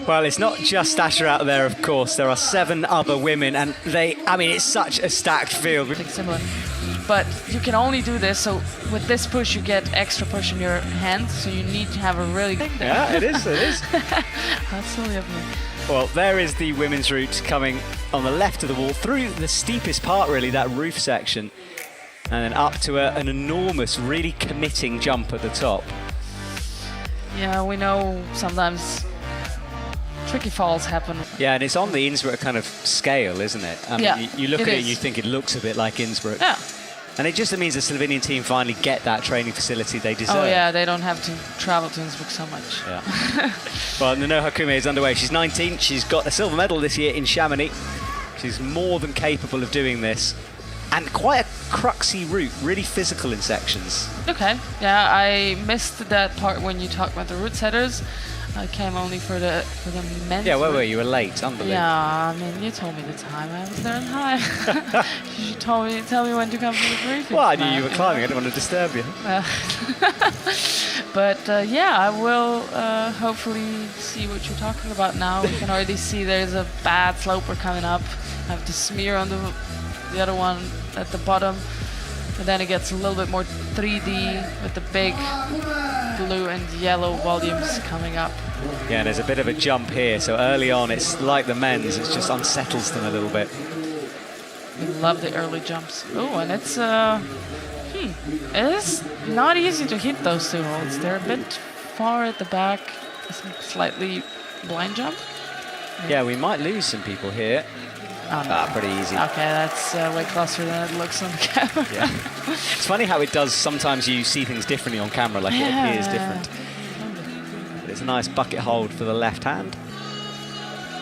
Well, it's not just Stasa out there, of course. There are 7 other women, and it's such a stacked field. Similar. But you can only do this, so with this push you get extra push in your hand, so you need to have a really good... Yeah, it is. That's so lovely. Well, there is the women's route coming on the left of the wall, through the steepest part, really, that roof section, and then up to an enormous, really committing jump at the top. Yeah, we know sometimes tricky falls happen. Yeah, and it's on the Innsbruck kind of scale, isn't it? I mean, you look at it and you think it looks a bit like Innsbruck. Yeah. And it just means the Slovenian team finally get that training facility they deserve. Oh yeah, they don't have to travel to Innsbruck so much. Yeah. Well, Nonoha Kume is underway. She's 19. She's got a silver medal this year in Chamonix. She's more than capable of doing this. And quite a cruxy route, really physical in sections. Okay, yeah, I missed that part when you talked about the route setters. I came only for the men's. Yeah, where were you? You were late, unbelievable. Yeah, I mean, you told me the time. I was there in time. You should tell me when to come for the briefing. Well, I knew you were climbing. I didn't want to disturb you. But yeah, I will hopefully see what you're talking about now. We can already see there's a bad sloper coming up. I have to smear on the other one at the bottom. And then it gets a little bit more 3D with the big blue and yellow volumes coming up. Yeah, and there's a bit of a jump here. So early on, it's like the men's. It just unsettles them a little bit. We love the early jumps. Oh, and it's it is not easy to hit those 2 holds. They're a bit far at the back. Slightly blind jump. Yeah, we might lose some people here. Oh, no. Pretty easy. Okay, that's way closer than it looks on the camera. Yeah. It's funny how it does. Sometimes you see things differently on camera, like it appears different. But it's a nice bucket hold for the left hand.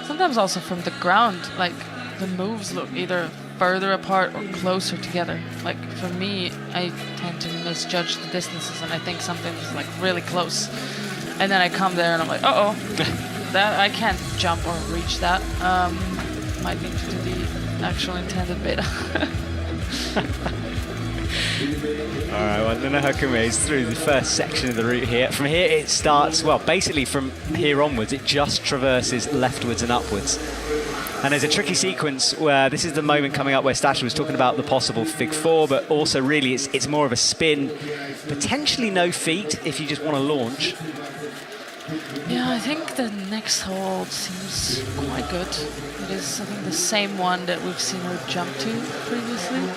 Sometimes also from the ground, like the moves look either further apart or closer together. Like for me, I tend to misjudge the distances, and I think something's like really close. And then I come there and I'm like, uh-oh, that I can't jump or reach that. Might need to do the actual intended bit. All right, well, Nonoha Kume is through the first section of the route here. From here, it starts, well, basically from here onwards, it just traverses leftwards and upwards. And there's a tricky sequence where this is the moment coming up where Stasa was talking about the possible Fig 4, but also really it's more of a spin. Potentially no feet if you just want to launch. Yeah, I think the next hold seems quite good. It is, I think, the same one that we've seen her jump to previously.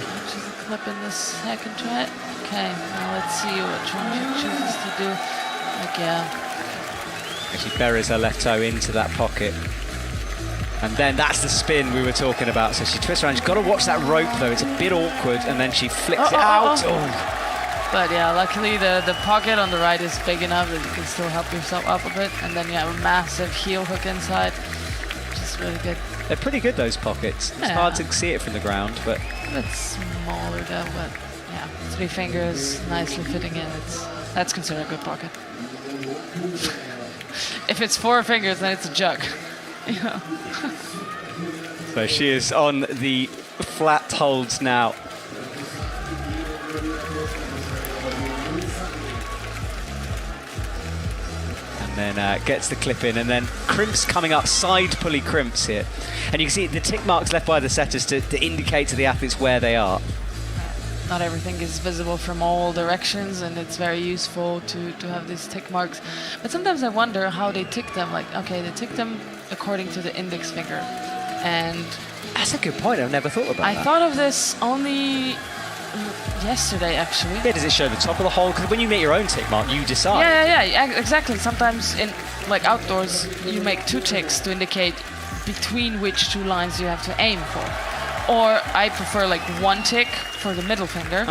Catches a clip in the second try. Okay, now let's see which one she chooses to do. Like, yeah. She buries her left toe into that pocket. And then that's the spin we were talking about. So she twists around. She's got to watch that rope, though. It's a bit awkward. And then she flicks it out. Oh. But yeah, luckily the pocket on the right is big enough that you can still help yourself up a bit. And then you have a massive heel hook inside, which is really good. They're pretty good, those pockets. It's hard to see it from the ground, but... It's smaller though, but yeah, 3 fingers nicely fitting in. That's considered a good pocket. If it's 4 fingers, then it's a jug. Yeah. So she is on the flat holds now. And then gets the clip in, and then crimps coming up, side pulley crimps here. And you can see the tick marks left by the setters to indicate to the athletes where they are. Not everything is visible from all directions, and it's very useful to have these tick marks. But sometimes I wonder how they tick them. Like, okay, they tick them according to the index finger. And that's a good point. I've never thought about that. I thought of this only yesterday, actually. Yeah, does it show the top of the hole? Because when you make your own tick mark, you decide. Yeah, exactly. Sometimes in like outdoors, you make 2 ticks to indicate between which 2 lines you have to aim for. Or I prefer like 1 tick for the middle finger,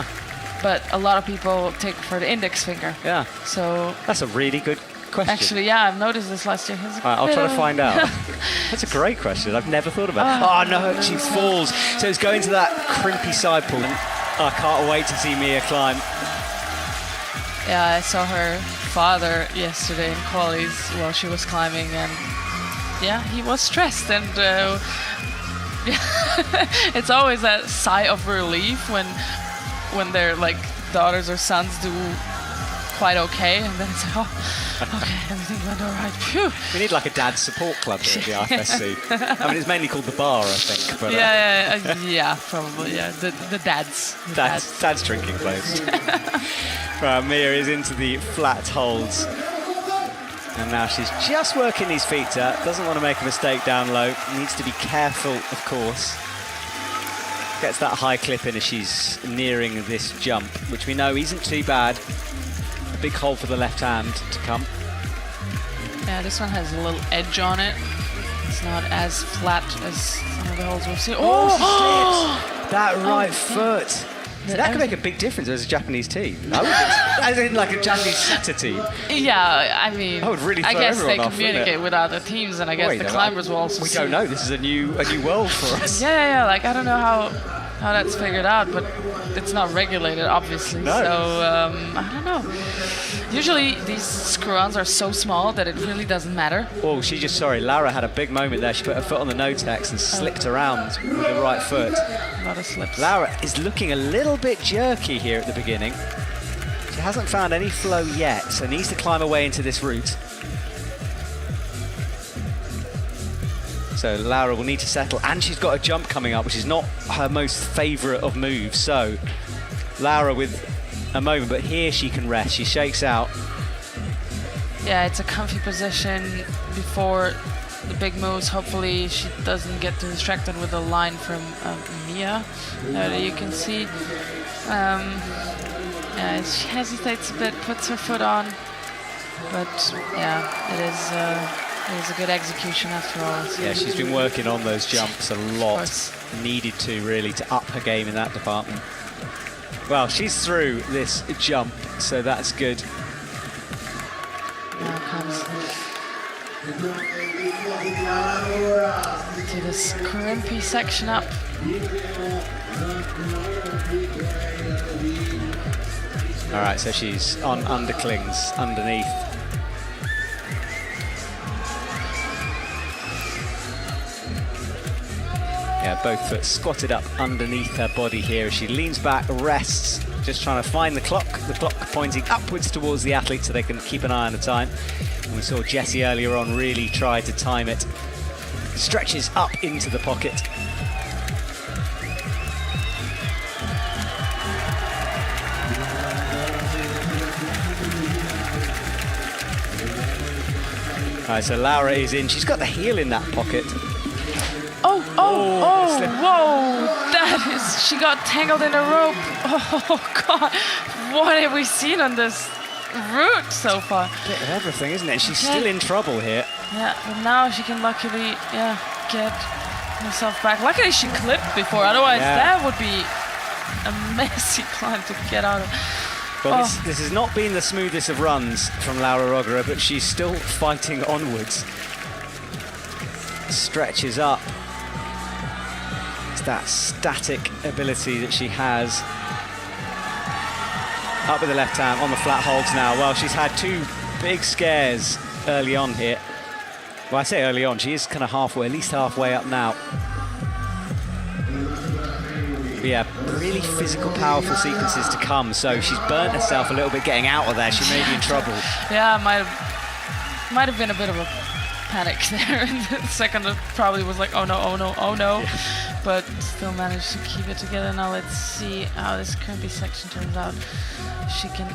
but a lot of people tick for the index finger. Yeah. So that's a really good question. Actually, yeah, I've noticed this last year. I'll try to find out. That's a great question. I've never thought about it. Oh no, she falls. So it's going to that crimpy side pull. I can't wait to see Mia climb. Yeah, I saw her father yesterday in qualies while she was climbing, and yeah, he was stressed, and it's always that sigh of relief when their like daughters or sons do quite okay, and then it's like, oh, okay, everything went all right. Phew. We need like a dad support club here at the IFSC. I mean, it's mainly called the bar, I think. But, yeah, probably, yeah. The dads. Dad's drinking place. Right, Mia is into the flat holds. And now she's just working these feet out. Doesn't want to make a mistake down low. Needs to be careful, of course. Gets that high clip in as she's nearing this jump, which we know isn't too bad. A big hole for the left hand to come. Yeah, this one has a little edge on it. It's not as flat as some of the holes we've seen. Oh, she slips! That right foot. So that could make a big difference as a Japanese team. As in like a Japanese setter team. Yeah, I mean, I would really I guess they off, communicate with other teams, and I guess the climbers will also. We don't know. This is a new world for us. Yeah. Like I don't know how that's figured out, but it's not regulated, obviously. No. So I don't know. Usually these screw-ons are so small that it really doesn't matter. Oh, Lara had a big moment there. She put her foot on the no-tex and slipped around with the right foot. A lot of slips. Lara is looking a little bit jerky here at the beginning. She hasn't found any flow yet, so needs to climb her way into this route. So Lara will need to settle, and she's got a jump coming up, which is not her most favourite of moves. So Lara with a moment, but here she can rest. She shakes out. Yeah, it's a comfy position before the big moves. Hopefully she doesn't get too distracted with the line from Mia that you can see. Yeah, she hesitates a bit, puts her foot on, but yeah, it is a good execution after all. So yeah, she's been working on those jumps a lot. Needed to really to up her game in that department. Well, she's through this jump, so that's good. Now comes to this crimpy section up. All right, so she's on underclings underneath. Yeah, both foot squatted up underneath her body here as she leans back, rests, just trying to find the clock pointing upwards towards the athlete so they can keep an eye on the time. And we saw Jessie earlier on really try to time it. Stretches up into the pocket. All right, so Lara is in. She's got the heel in that pocket. Whoa, that is, she got tangled in a rope. Oh God, what have we seen on this route so far? A bit of everything, isn't it? She's still in trouble here. Yeah, but now she can luckily, get herself back. Luckily she clipped before, otherwise that would be a messy climb to get out of. Well, this has not been the smoothest of runs from Laura Rogora, but she's still fighting onwards. Stretches up. It's that static ability that she has. Up with the left hand on the flat holds now. Well, she's had two big scares early on here. Well, I say early on, she is kind of halfway, at least halfway up now. But yeah, really physical, powerful sequences to come. So she's burnt herself a little bit getting out of there. She may be in trouble. Yeah, might have been a bit of a panic there. In the second, it probably was like, oh no. Yeah. But still managed to keep it together. Now let's see how this crimpy section turns out. She can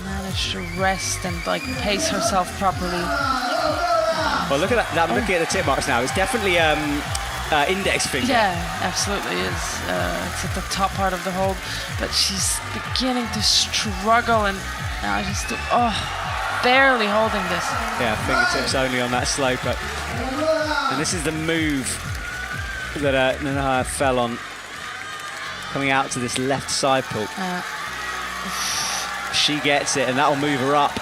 manage to rest and like pace herself properly. Well, look at that. I'm looking at the tip marks now. It's definitely index finger. Yeah, absolutely is. It's at the top part of the hold, but she's beginning to struggle, and now she's still barely holding this. Yeah, fingertips only on that slope. And this is the move that Nonoha fell on, coming out to this left side pull. She gets it, and that'll move her up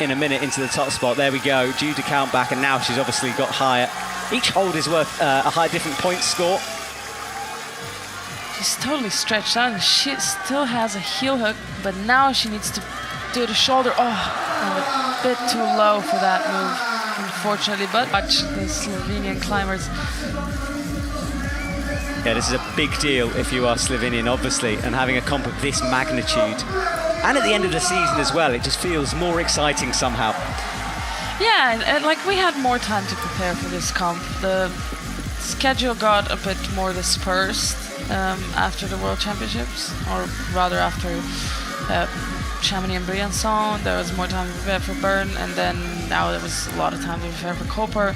in a minute into the top spot. There we go, due to count back, and now she's obviously got higher. Each hold is worth a high different point score. She's totally stretched out, and she still has a heel hook, but now she needs to do the shoulder. And a bit too low for that move, unfortunately. But watch the Slovenian climbers. Yeah, this is a big deal if you are Slovenian, obviously, and having a comp of this magnitude. And at the end of the season as well, it just feels more exciting somehow. Yeah, and like we had more time to prepare for this comp. The schedule got a bit more dispersed after the World Championships, or rather after Chamonix and Briançon. There was more time to prepare for Bern, and then now there was a lot of time to prepare for Koper.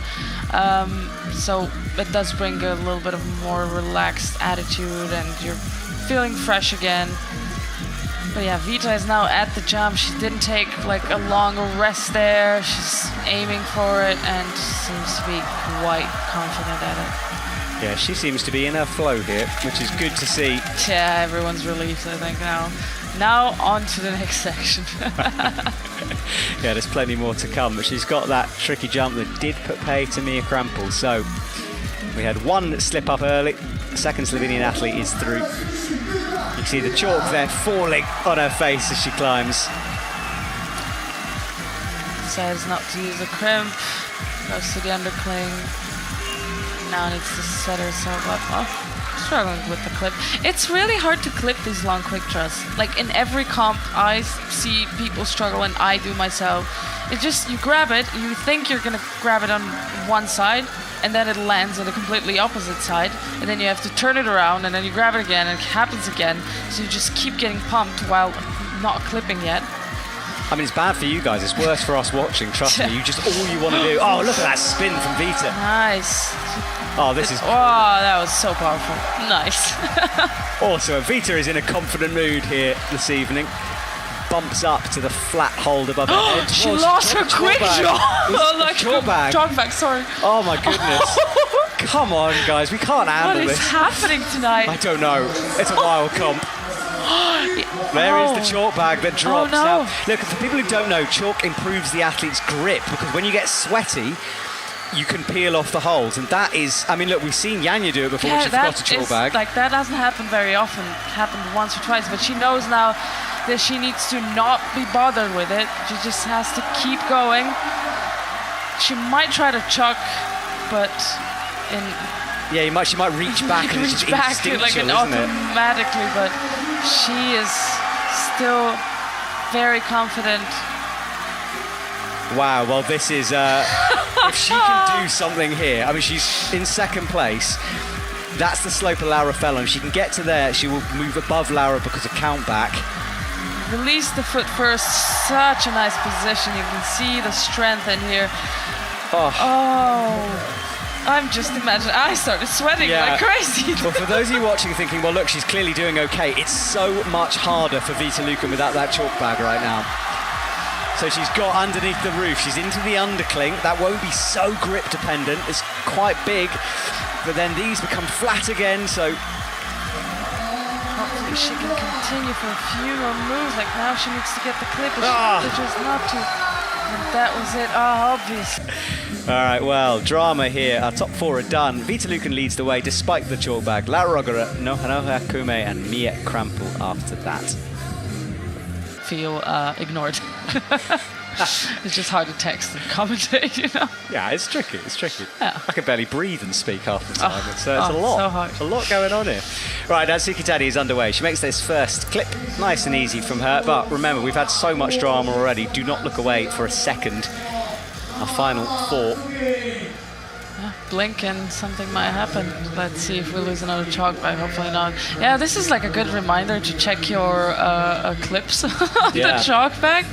So it does bring a little bit of more relaxed attitude, and you're feeling fresh again. But yeah, Vita is now at the jump. She didn't take like a long rest there. She's aiming for it and seems to be quite confident at it. Yeah, she seems to be in her flow here, which is good to see. Yeah, everyone's relieved, I think, now. Now on to the next section. Yeah, there's plenty more to come, but she's got that tricky jump that did put pay to Mia Krampl. So we had one slip up early. The second Slovenian athlete is through. You can see the chalk there falling on her face as she climbs. Decides not to use the crimp. Goes to the undercling. Now needs to set herself up. Oh, struggling with the clip. It's really hard to clip these long quick thrusts. Like in every comp, I see people struggle, and I do myself. It's just you grab it, you think you're gonna grab it on one side, and then it lands on the completely opposite side, and then you have to turn it around, and then you grab it again, and it happens again. So you just keep getting pumped while not clipping yet. I mean, it's bad for you guys. It's worse for us watching. Trust me. You just all you want to do. Oh, look at that spin from Vita. Nice. Oh, this is. Oh, that was so powerful. Nice. Also, Vita is in a confident mood here this evening. Bumps up to the flat hold above her head. She lost her quick draw. Like chalk bag. Chalk bag, sorry. Oh my goodness. Come on, guys. We can't handle What this. is happening tonight? I don't know. It's a wild comp. There is the chalk bag that drops out. Look, for people who don't know, chalk improves the athlete's grip, because when you get sweaty, you can peel off the holes, and that is, I mean, look, we've seen Janja do it before when she forgot a chalk bag. Like, that doesn't happen very often. It happened once or twice, but she knows now that she needs to not be bothered with it. She just has to keep going. She might try to chuck, but yeah, she might reach back and it's just instinctual, like automatically, but she is still very confident. Wow, well, this is if she can do something here. I mean, she's in second place. That's the slope of Laura Fellon. If she can get to there, she will move above Laura because of count back. Release the foot first. Such a nice position. You can see the strength in here. Oh. I'm just imagining. I started sweating like crazy. Well, for those of you watching thinking, well, look, she's clearly doing okay, it's so much harder for Vita Lukan without that chalk bag right now. So she's got underneath the roof. She's into the undercling. That won't be so grip dependent. It's quite big. But then these become flat again, so hopefully she can continue for a few more moves. Like now she needs to get the clip, but she just not to. And that was it. Obvious. All right, well, drama here. Our top four are done. Vita Lukan leads the way despite the chalk bag. Laura Rogora, Nonoha Kume, and Mia Krampl after that. Feel ignored. It's just hard to text and commentate, you know? Yeah, it's tricky. Yeah. I can barely breathe and speak half the time. It's a lot. So hard. It's a lot going on here. Right, Natsuki Tanii is underway. She makes this first clip nice and easy from her. But remember, we've had so much drama already. Do not look away for a second. Our final four. Blink and something might happen. Let's see if we lose another chalk bag. Hopefully not. Yeah, this is like a good reminder to check your clips on the chalk bag.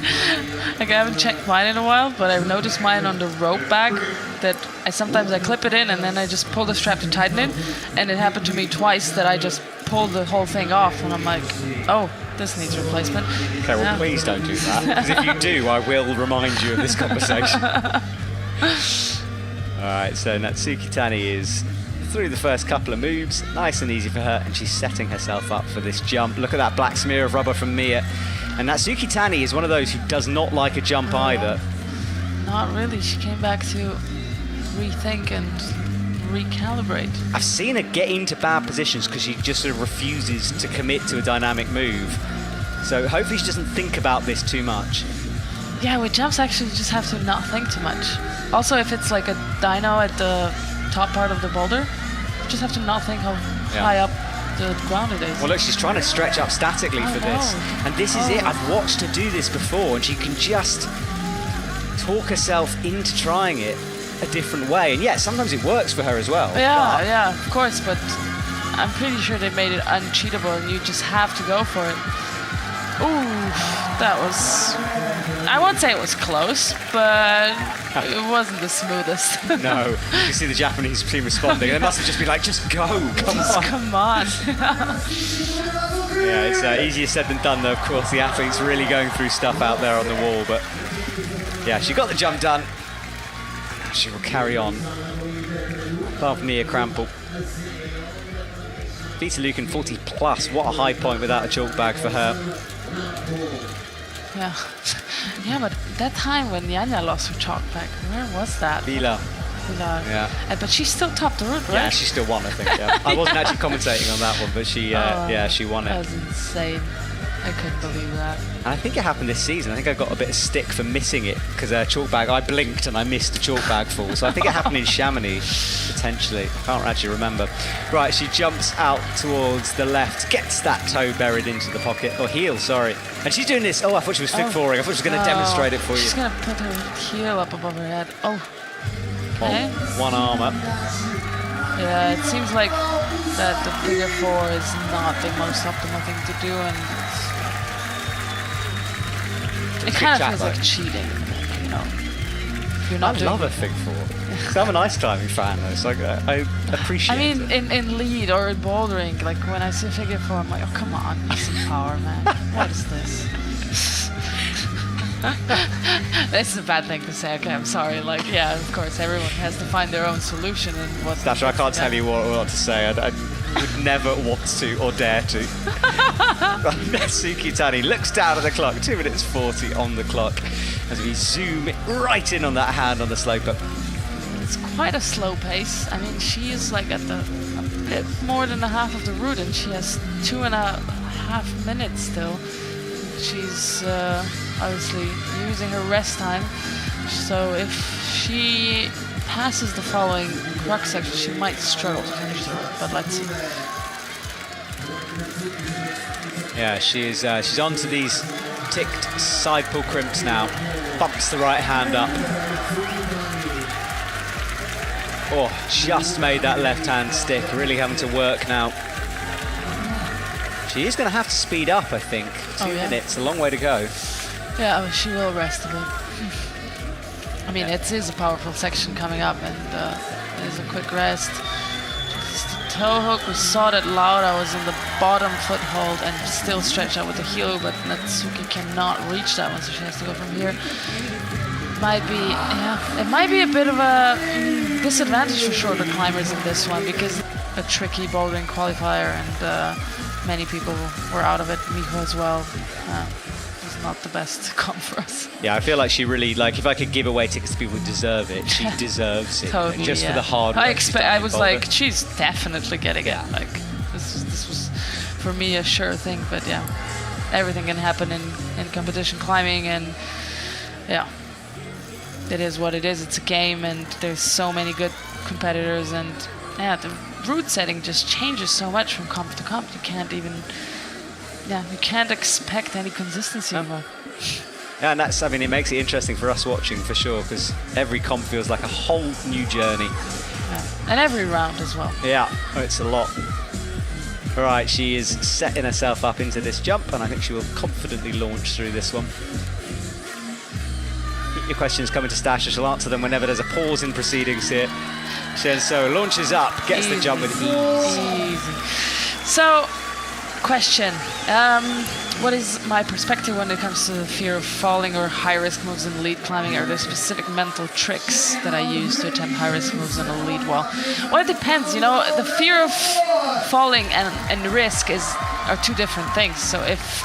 Like I haven't checked mine in a while, but I've noticed mine on the rope bag that sometimes I clip it in and then I just pull the strap to tighten it. And it happened to me twice that I just pulled the whole thing off and I'm like, oh, this needs replacement. Okay, well, please don't do that. Because if you do, I will remind you of this conversation. All right, so Natsuki Tanii is through the first couple of moves. Nice and easy for her, and she's setting herself up for this jump. Look at that black smear of rubber from Mia. And Natsuki Tanii is one of those who does not like a jump either. Not really. She came back to rethink and recalibrate. I've seen her get into bad positions because she just sort of refuses to commit to a dynamic move. So hopefully she doesn't think about this too much. Yeah, with jumps actually you just have to not think too much. Also, if it's like a dyno at the top part of the boulder, you just have to not think how high up the ground it is. Well, look, she's trying to stretch up statically for this. And this is it. I've watched her do this before, and she can just talk herself into trying it a different way. And yeah, sometimes it works for her as well. Yeah, of course, but I'm pretty sure they made it uncheatable, and you just have to go for it. Ooh, that was... I won't say it was close, but it wasn't the smoothest. No, you see the Japanese team responding. They must have just been like, just go, come on. Yeah, it's easier said than done, though. Of course, the athlete's really going through stuff out there on the wall, but yeah, she got the jump done. She will carry on. Apart from Mia Krampl. Vita Lukan 40 plus. What a high point without a chalk bag for her. Yeah. Yeah, but that time when Janja lost her chalk bag, where was that? Vila. Yeah. But she still topped the route, right? Yeah, she still won, I think. Yeah. I wasn't actually commentating on that one, but she, she won it. That was insane. I couldn't believe that. And I think it happened this season. I think I got a bit of stick for missing it because chalk bag. I blinked and I missed a chalk bag fall. So I think it happened in Chamonix, potentially. I can't actually remember. Right, she jumps out towards the left, gets that toe buried into the pocket, or heel, sorry. And she's doing this. Oh, I thought she was flick forwarding. I thought she was going to demonstrate it for you. She's going to put her heel up above her head. Oh. Okay. One arm up. Yeah, it seems like that the figure four is not the most optimal thing to do, and it kind of feels like cheating, you know. If you're not I love a fig four. I'm an ice climbing fan, though, so I appreciate it. I mean, in lead or in bouldering, like when I see a figure four, I'm like, oh, come on, use some power, man. What is this? This is a bad thing to say. Okay, I'm sorry. Like, yeah, of course, everyone has to find their own solution and what. Stasha, I can't tell you what to say. I would never want to or dare to. Natsuki Tanii looks down at the clock. 2 minutes 40 on the clock as we zoom right in on that hand on the slope up. It's quite a slow pace. I mean, she is like at a bit more than a half of the route, and she has 2.5 minutes still. She's obviously using her rest time, so if she passes the following crux section, she might struggle to finish the route, but let's see. Yeah, she's onto these ticked side pull crimps now. Bumps the right hand up. Oh, just made that left hand stick, really having to work now. She is going to have to speed up, I think. 2 minutes, a long way to go. Yeah, she will rest a bit. I mean, it is a powerful section coming up, and there's a quick rest. Just a toe hook. We saw that Laura was in the bottom foothold and still stretched out with the heel, but Natsuki cannot reach that one, so she has to go from here. It might be a bit of a disadvantage for shorter climbers in this one, because a tricky bouldering qualifier, and many people were out of it, Miho as well. It's not the best comp for us. Yeah, I feel like she really, like, if I could give away tickets to people who deserve it, she deserves it. Totally, just for the hard work. I was like, she's definitely getting it. Like, this was for me a sure thing, but yeah, everything can happen in competition climbing, and yeah, it is what it is. It's a game, and there's so many good competitors, and yeah, the route setting just changes so much from comp to comp. You can't expect any consistency. Yeah, and that's, I mean, it makes it interesting for us watching for sure, because every comp feels like a whole new journey. Yeah. And every round as well. Yeah, it's a lot. All right, she is setting herself up into this jump, and I think she will confidently launch through this one. Keep your questions coming to Stasha. She'll answer them whenever there's a pause in proceedings here. Chaehyun Seo launches up, gets the jump with ease. Easy. So, question. What is my perspective when it comes to the fear of falling or high-risk moves in lead climbing? Are there specific mental tricks that I use to attempt high-risk moves on a lead wall? Well, it depends. You know, the fear of falling and risk are two different things. So if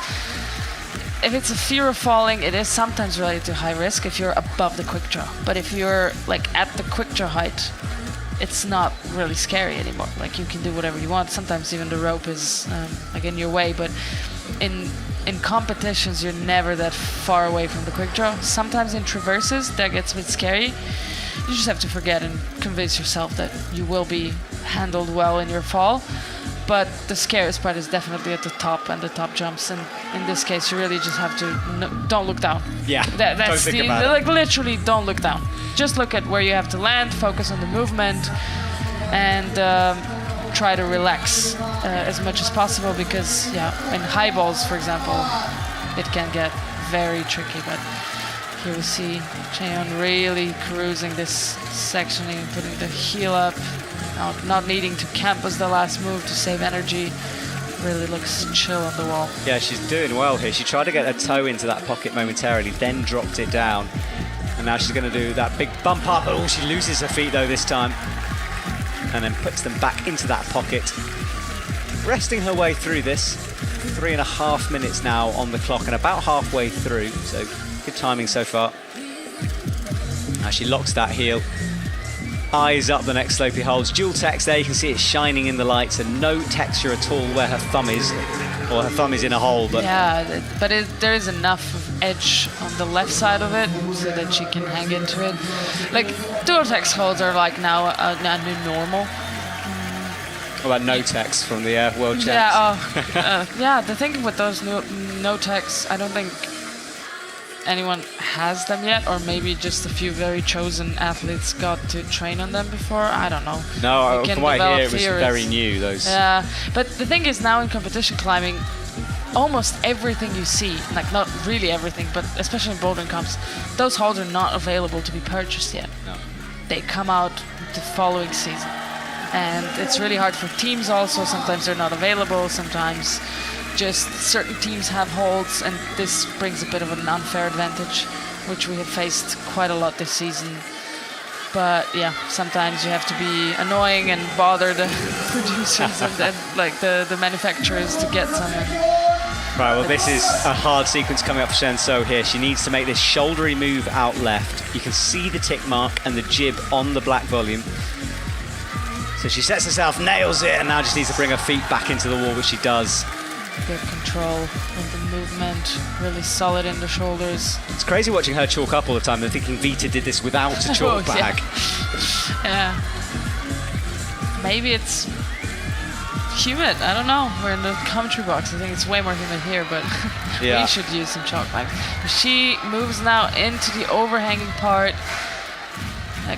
it's a fear of falling, it is sometimes related to high risk if you're above the quick draw. But if you're like at the quick draw height, it's not really scary anymore. Like, you can do whatever you want. Sometimes even the rope is like in your way, but in competitions you're never that far away from the quick draw. Sometimes in traverses that gets a bit scary. You just have to forget and convince yourself that you will be handled well in your fall. But the scariest part is definitely at the top and the top jumps. And in this case, you really just have to don't look down. Yeah, that's don't think about it. like literally don't look down. Just look at where you have to land, focus on the movement, and try to relax as much as possible, because in high balls, for example, it can get very tricky. But here we see Chaehyun really cruising this section, even putting the heel up, not needing to camp as the last move to save energy. Really looks chill on the wall. Yeah, she's doing well here. She tried to get her toe into that pocket momentarily, then dropped it down. And now she's going to do that big bump up. Oh, she loses her feet though this time. And then puts them back into that pocket. Resting her way through this. 3.5 minutes now on the clock and about halfway through. So good timing so far. Now she locks that heel. Eyes up the next slope he holds. Dual text there, you can see it shining in the lights, and no texture at all where her thumb is, or her thumb is in a hole. But yeah, but there is enough of edge on the left side of it so that she can hang into it. Like, dual text holds are like now a new normal. What about no text from the World Champs? Yeah, the thing with those no texts, I don't think anyone has them yet, or maybe just a few very chosen athletes got to train on them before. I don't know. No, from what I hear, it was very new, those. Yeah, but the thing is, now in competition climbing, almost everything you see, like not really everything, but especially in bouldering comps, those holds are not available to be purchased yet. No. They come out the following season. And it's really hard for teams also. Sometimes they're not available, sometimes just certain teams have holds, and this brings a bit of an unfair advantage, which we have faced quite a lot this season. But yeah, sometimes you have to be annoying and bother the producers and like the manufacturers to get some. Right, well, this is a hard sequence coming up for Chaehyun Seo here. She needs to make this shouldery move out left. You can see the tick mark and the jib on the black volume. So she sets herself, nails it, and now just needs to bring her feet back into the wall, which she does. Good control of the movement, really solid in the shoulders. It's crazy watching her chalk up all the time. I'm thinking Vita did this without a chalk bag. Yeah. Maybe it's humid. I don't know. We're in the commentary box. I think it's way more humid here, but we should use some chalk bags. She moves now into the overhanging part. Like,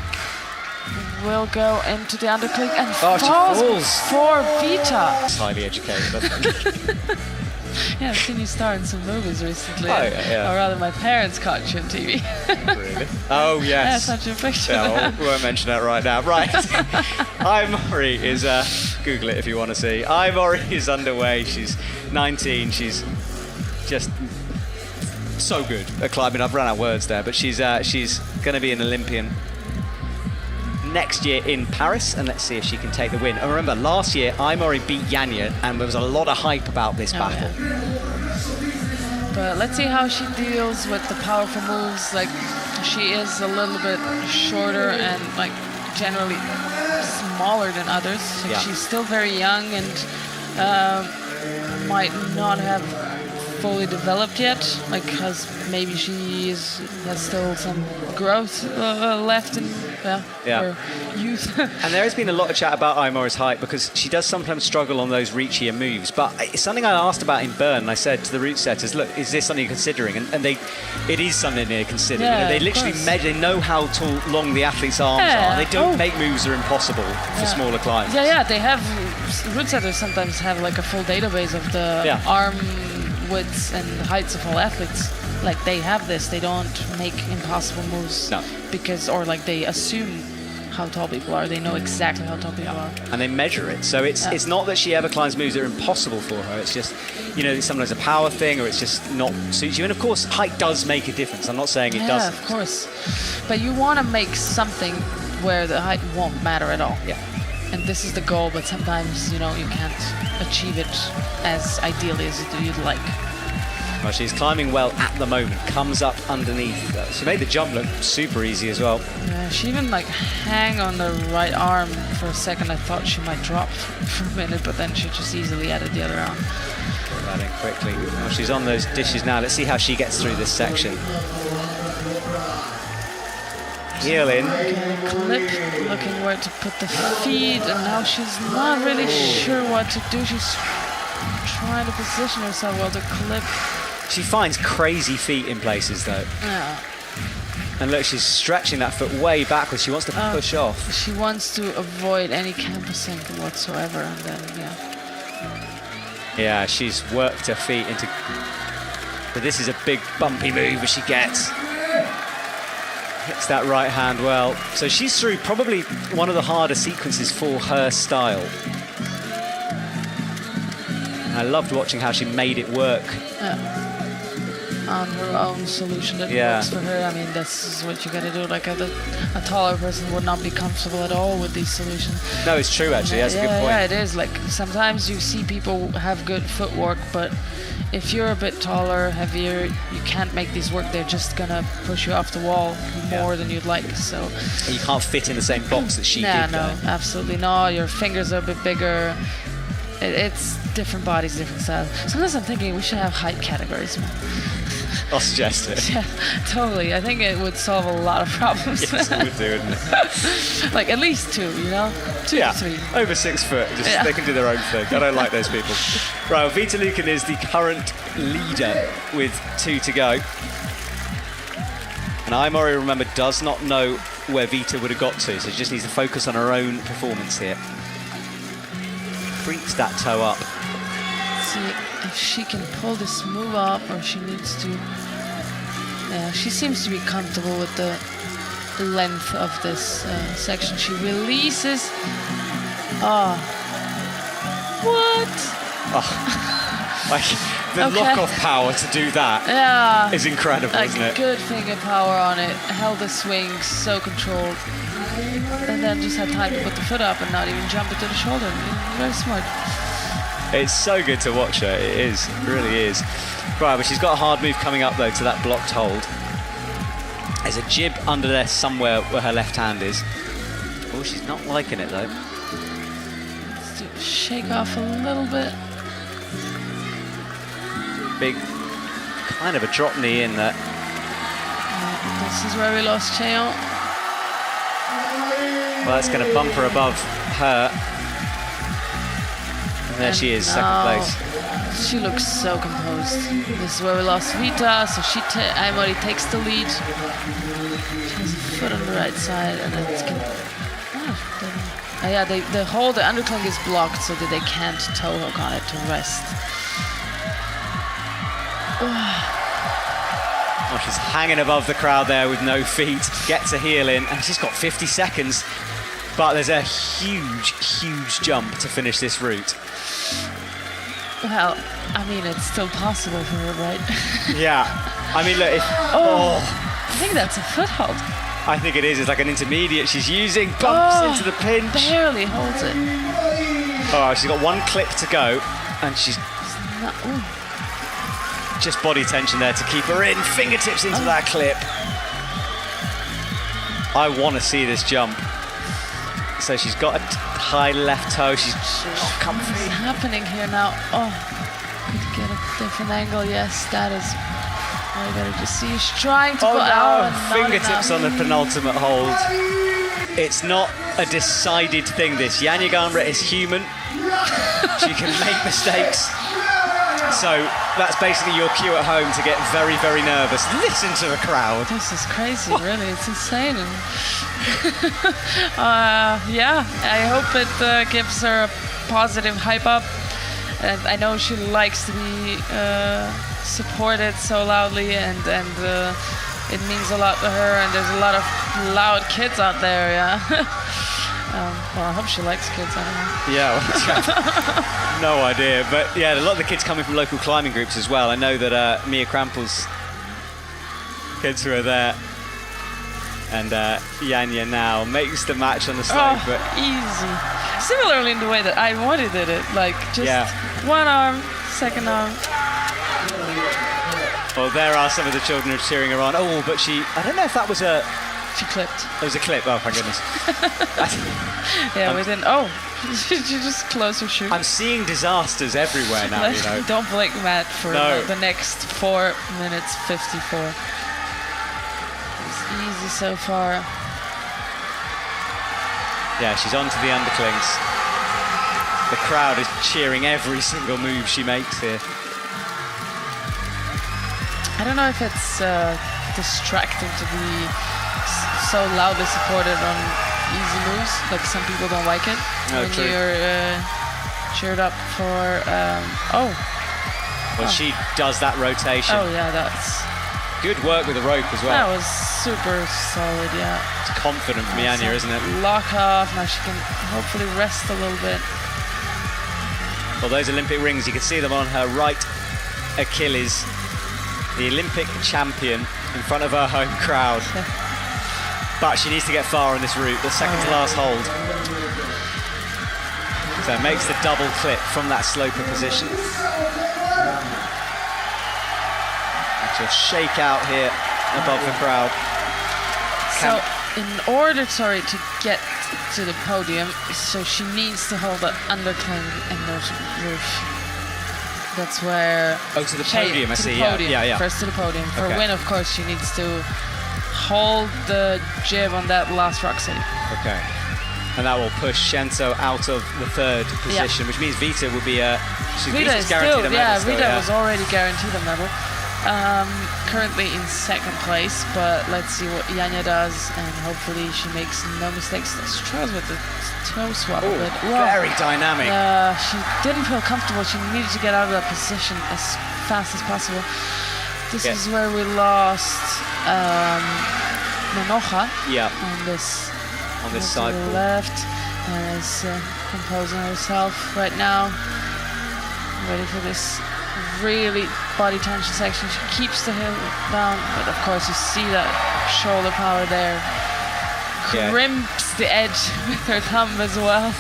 will go into the underclick and falls for Vita. It's highly educated, I think. Yeah, I've seen you star in some movies recently. Oh, yeah. Or rather, my parents caught you on TV. Really? Oh, yes. Yeah, such a picture. Yeah, we won't mention that right now. Right. Mori is, Google it if you want to see. Mori is underway. She's 19. She's just so good at climbing. I've run out of words there, but she's going to be an Olympian next year in Paris, and let's see if she can take the win. And remember, last year Mori beat Janja, and there was a lot of hype about this battle. Yeah. But let's see how she deals with the powerful moves. Like, she is a little bit shorter and like generally smaller than others. Like, she's still very young and might not have fully developed yet, like maybe she has still some growth left in her youth. And there has been a lot of chat about Mori's height, because she does sometimes struggle on those reachier moves. But it's something I asked about in Bern, and I said to the route setters, look, is this something you're considering? And it is something they're considering. Yeah, they literally measure, they know how long the athlete's arms are. They don't make moves that are impossible for smaller climbers. Yeah, they have, route setters sometimes have like a full database of the arm widths and heights of all athletes. Like, they have this. They don't make impossible moves. No. Because, or like, they assume how tall people are. They know exactly how tall people are. And they measure it. So it's not that she ever climbs moves that are impossible for her. It's just, it's sometimes a power thing, or it's just not suits you. And of course, height does make a difference. I'm not saying it doesn't. Yeah, of course. But you want to make something where the height won't matter at all. Yeah. And this is the goal, but sometimes, you can't achieve it as ideally as you'd like. Well, she's climbing well at the moment, comes up underneath. She made the jump look super easy as well. Yeah, she even hang on the right arm for a second. I thought she might drop for a minute, but then she just easily added the other arm. Put that in quickly. Well, she's on those dishes now. Let's see how she gets through this section. heel in. Kind of clip, looking where to put the feet, and now she's not really sure what to do. She's trying to position herself well to clip. She finds crazy feet in places though. Yeah. And look, she's stretching that foot way backwards. She wants to push off. She wants to avoid any campusing whatsoever, and then, Yeah, she's worked her feet into... But this is a big bumpy move as she gets. Hits that right hand well. So she's through probably one of the harder sequences for her style. And I loved watching how she made it work. On her own solution that works for her. I mean, this is what you gotta do. Like a taller person would not be comfortable at all with these solutions. No, it's true actually. That's a good point. Yeah, it is. Like sometimes you see people have good footwork, but if you're a bit taller, heavier, you can't make these work. They're just gonna push you off the wall more than you'd like. So you can't fit in the same box that she did. No, absolutely not. Your fingers are a bit bigger. It's different bodies, different styles. Sometimes I'm thinking we should have height categories, man. I'll suggest it. Yeah, totally. I think it would solve a lot of problems. Yes, it would do, wouldn't it? Like at least 2, you know? 2 to 3. Over 6 foot. Just they can do their own thing. I don't like those people. Right, well, Vita Lukan is the current leader with 2 to go. And Mori, remember, does not know where Vita would have got to, so she just needs to focus on her own performance here. Creeps that toe up. See if she can pull this move up, or she needs to. Yeah, she seems to be comfortable with the length of this section. She releases. Oh. What? Oh. Like the lock-off power to do that is incredible, isn't it? Good finger power on it. Held the swing so controlled. And then just had time to put the foot up and not even jump it to the shoulder. Very smart. It's so good to watch her. It is. It really is. Right, but she's got a hard move coming up, though, to that blocked hold. There's a jib under there somewhere where her left hand is. Oh, she's not liking it, though. Let's shake off a little bit. Big, kind of a drop knee in there. This is where we lost Chaehyun. Well, that's going to bump her above her. And there she is, second place. She looks so composed. This is where we lost Vita, so Mori takes the lead. She has a foot on the right side, and it's going to... the undercling is blocked so that they can't toe hook on it to rest. Oh, she's hanging above the crowd there with no feet. Gets a heel in, and she's got 50 seconds. But there's a huge, huge jump to finish this route. Well, I mean, it's still possible for her, right? Yeah. I mean, look, I think that's a foothold. I think it is. It's like an intermediate she's using. Bumps into the pinch. Barely holds it. Oh, she's got 1 clip to go, and she's just body tension there to keep her in. Fingertips into that clip. I want to see this jump. So she's got a high left toe. She's comfy. What's happening here now? Oh, could get a different angle. Yes, that is. I gotta just see. She's trying to go out. Fingertips on the penultimate hold. It's not a decided thing, this. Janja Garnbret is human. She can make mistakes. So that's basically your cue at home to get very, very nervous. Listen to the crowd. This is crazy, really. It's insane. I hope it gives her a positive hype up. And I know she likes to be supported so loudly, and it means a lot to her. And there's a lot of loud kids out there, well, I hope she likes kids, I don't know. Yeah, no idea. But yeah, a lot of the kids coming from local climbing groups as well. I know that Mia Krampl's kids who are there. And Janja now makes the match on the stage. But easy. Similarly in the way that Mori did it. Like, just one arm, second arm. Well, there are some of the children who are cheering her on. Oh, but I don't know if that was a... She clipped. It was a clip. Oh, thank goodness. We didn't. She just closed her shoe. I'm seeing disasters everywhere now, you know. Don't blink, Matt, for the next 4 minutes 54. It's easy so far. Yeah, she's on to the underclings. The crowd is cheering every single move she makes here. I don't know if it's distracting to be so loudly supported on easy moves. Like, some people don't like it when you're cheered up for. She does that rotation. Oh yeah, that's good work with the rope as well. That was super solid. Yeah. It's confident from Janja, isn't it? Lock off. Now she can hopefully rest a little bit. Well, those Olympic rings, you can see them on her right Achilles. The Olympic champion in front of her home crowd. But she needs to get far on this route, the second to last hold. So it makes the double clip from that sloper position. And she'll shake out here above the crowd. So in order, to get to the podium, so she needs to hold the undercling in the roof. That's where... Oh, to the podium, I see. Yeah. First to the podium. For a win, of course, she needs to hold the jib on that last rock save. Okay. And that will push Chaehyun out of the third position, which means Vita will be Vita's guaranteed a medal. Yeah, Vita was already guaranteed a medal. Currently in second place, but let's see what Janja does, and hopefully she makes no mistakes. She tries with the toe swap a bit. Very dynamic. She didn't feel comfortable. She needed to get out of that position as fast as possible. This is where we lost Nonoha on this side to the left, and is composing herself right now, ready for this really body tension section. She keeps the heel down, but of course you see that shoulder power there. Crimps the edge with her thumb as well.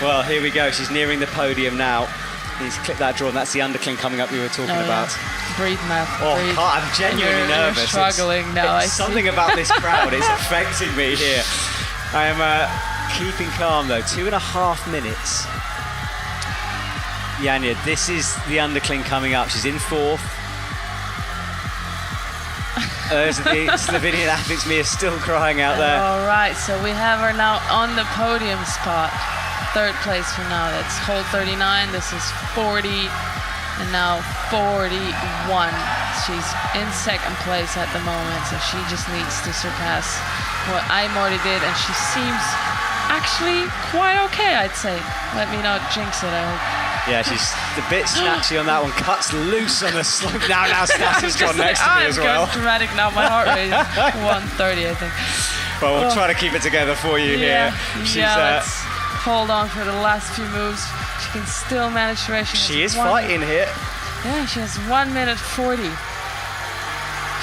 Well, here we go. She's nearing the podium now. He's clipped that draw, and that's the undercling coming up we were talking about. Breathe, Matt. Breathe. God, I'm genuinely nervous. You're struggling now. It's something about this crowd is affecting me here. I am keeping calm though. 2.5 minutes. Janja, this is the undercling coming up. She's in fourth. There's the Slovenian athletes. Mia still crying out there. All right, so we have her now on the podium spot. Third place for now. That's hold 39. This is 40, and now 41. She's in second place at the moment, so she just needs to surpass what Mori did, and she seems actually quite okay, I'd say. Let me not jinx it, I hope. Yeah, she's a bit snatchy on that one. Cuts loose on the slope. Now Stasa's gone next to me as well. I'm dramatic now. My heart rate is 130, I think. Well, we'll try to keep it together for you here. Let's hold on for the last few moves. She can still manage to race. She is fighting here. Yeah, she has 1 minute 40.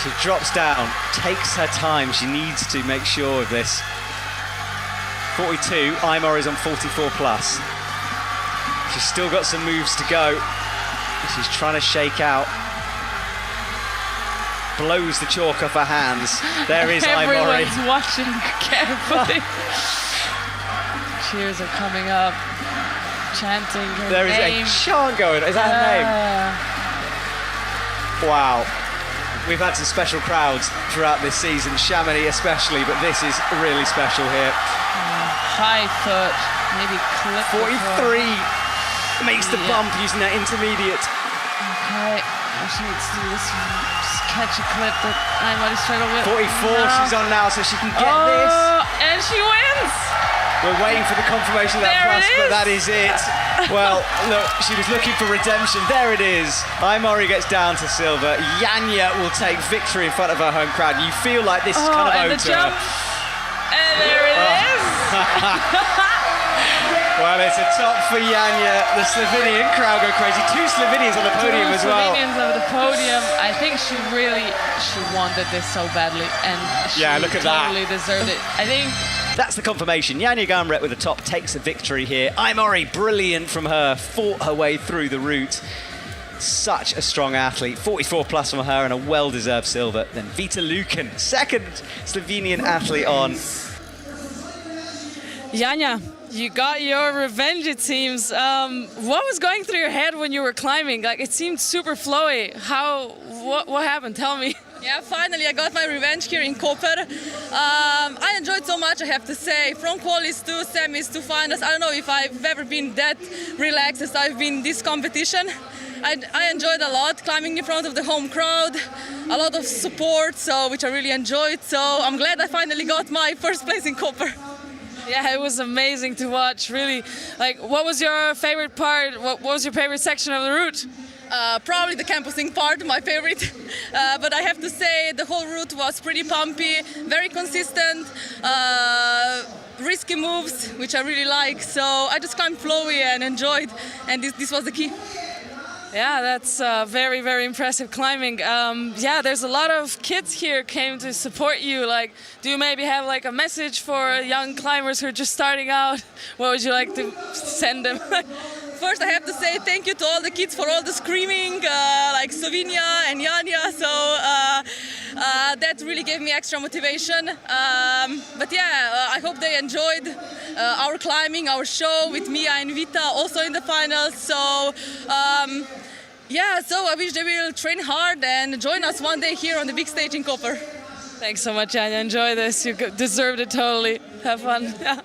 She drops down, takes her time. She needs to make sure of this. 42, Mori's on 44 plus. She's still got some moves to go. She's trying to shake out. Blows the chalk off her hands. There is Mori. Everyone's watching carefully. Cheers are coming up. Chanting her name. There is a chant going. Is that her name? Wow. We've had some special crowds throughout this season, Chamonix especially, but this is really special here. High foot, maybe clip. 43 makes the bump using that intermediate. Okay, she needs to do this. Just catch a clip that Mori struggled with. 44 she's on now, so she can get this. And she wins! We're waiting for the confirmation of that plus, but that is it. Well, look, she was looking for redemption. There it is. Mori gets down to silver. Janja will take victory in front of her home crowd. You feel like this is kind of owed to her. And there it is. Well, it's a top for Janja. The Slovenian crowd go crazy. 2 Slovenians on the podium as well. Slovenians on the podium. I think she wanted this so badly, and she totally deserved it. I think that's the confirmation. Janja Garnbret with the top takes the victory here. Mori, brilliant from her, fought her way through the route. Such a strong athlete. 44 plus from her and a well-deserved silver. Then Vita Lukan, second Slovenian athlete on. Janja, You got your revenge, it seems. What was going through your head when you were climbing? Like, it seemed super flowy. What happened? Tell me. Yeah, finally I got my revenge here in Koper. I enjoyed so much, I have to say. From qualis to semis to finals. I don't know if I've ever been that relaxed as I've been in this competition. I enjoyed a lot, climbing in front of the home crowd, a lot of support, which I really enjoyed. So I'm glad I finally got my first place in Koper. Yeah, it was amazing to watch, really. Like, what was your favorite part? What was your favorite section of the route? Probably the campusing part, my favorite. But I have to say the whole route was pretty pumpy, very consistent, risky moves, which I really like. So I just climbed flowy and enjoyed, and this was the key. Yeah, that's very, very impressive climbing. Yeah, there's a lot of kids here came to support you. Like, do you maybe have like a message for young climbers who are just starting out? What would you like to send them? First, I have to say thank you to all the kids for all the screaming, like Sovinia and Yanya. So that really gave me extra motivation. But yeah, I hope they enjoyed our climbing, our show with Mia and Vita, also in the finals. So yeah, so I wish they will train hard and join us one day here on the big stage in Koper. Thanks so much, Anya. Enjoy this. You deserved it totally. Have fun. Yeah.